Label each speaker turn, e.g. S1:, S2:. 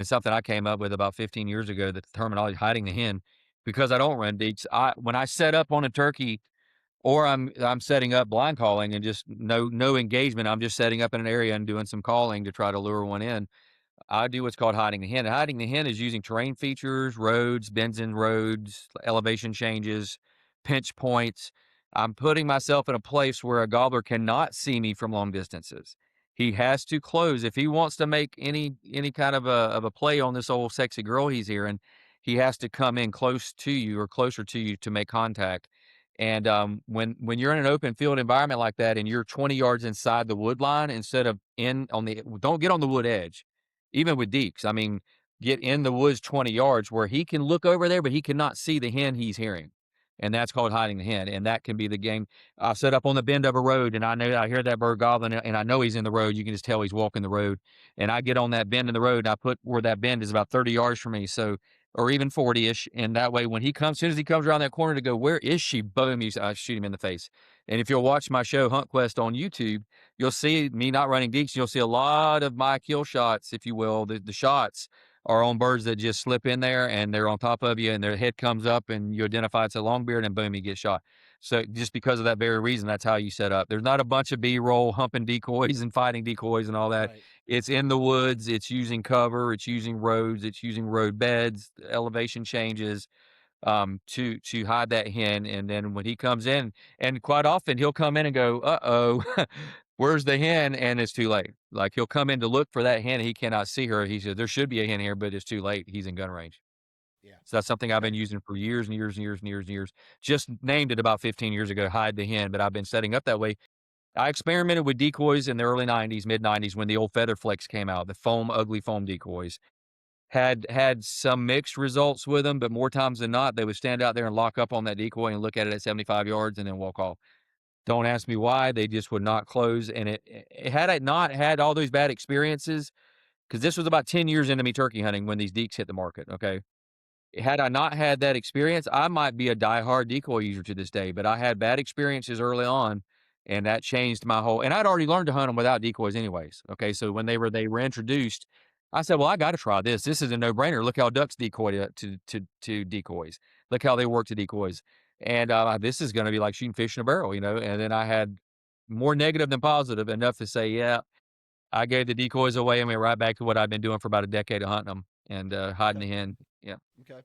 S1: It's something I came up with about 15 years ago, the terminology hiding the hen, because I don't run deeks. When I set up on a turkey or I'm setting up blind calling and just no engagement, I'm just setting up in an area and doing some calling to try to lure one in. I do what's called hiding the hen. Hiding the hen is using terrain features, roads, bends in roads, elevation changes, pinch points. I'm putting myself in a place where a gobbler cannot see me from long distances. He has to close if he wants to make any kind of a play on this old sexy girl he's hearing. He has to come in close to you or closer to you to make contact. And when you're in an open field environment like that, and you're 20 yards inside the wood line instead of in on the, don't get on the wood edge even with deeks. I mean, get in the woods 20 yards where he can look over there, but he cannot see the hen he's hearing. And that's called hiding the hen. And that can be the game. I set up on the bend of a road and I know I hear that bird gobbling and I know he's in the road. You can just tell he's walking the road. And I get on that bend in the road and I put where that bend is about 30 yards from me. So, or even 40-ish. And that way, when he comes, as soon as he comes around that corner to go, where is she? Boom, I shoot him in the face. And if you'll watch my show Hunt Quest on YouTube, you'll see me not running deeks. You'll see a lot of my kill shots, if you will. The shots are on birds that just slip in there and they're on top of you and their head comes up and you identify it's a longbeard and boom, you get shot. So just because of that very reason, that's how you set up. There's not a bunch of B-roll humping decoys and fighting decoys and all that.
S2: Right.
S1: It's in the woods. It's using cover. It's using roads. It's using road beds, elevation changes, to hide that hen. And then when he comes in, and quite often he'll come in and go, "Uh-oh, where's the hen?" And it's too late. Like he'll come in to look for that hen. He cannot see her. He says, "There should be a hen here, but it's too late. He's in gun range."
S2: Yeah.
S1: So that's something I've
S2: Okay.
S1: been using for years and years and years and years and years. Just named it about 15 years ago, hide the hen, but I've been setting up that way. I experimented with decoys in the early 90s, mid 90s when the old feather flex came out, the ugly foam decoys. Had some mixed results with them, but more times than not, they would stand out there and lock up on that decoy and look at it at 75 yards and then walk off. Don't ask me why, they just would not close, and had I not had all those bad experiences, because this was about 10 years into me turkey hunting when these deeks hit the market, okay? Had I not had that experience, I might be a diehard decoy user to this day, but I had bad experiences early on, and that changed my whole, and I'd already learned to hunt them without decoys anyways, okay? So when they were introduced, I said, "Well, I gotta try this. This is a no-brainer. Look how ducks decoy to decoys. Look how they work to decoys. And, this is gonna be like shooting fish in a barrel," you know? And then I had more negative than positive, enough to say, "Yeah, I gave the decoys away and went right back to what I've been doing for about a decade of hunting them and, hiding
S2: Okay.
S1: the hen." Yeah.
S2: Okay.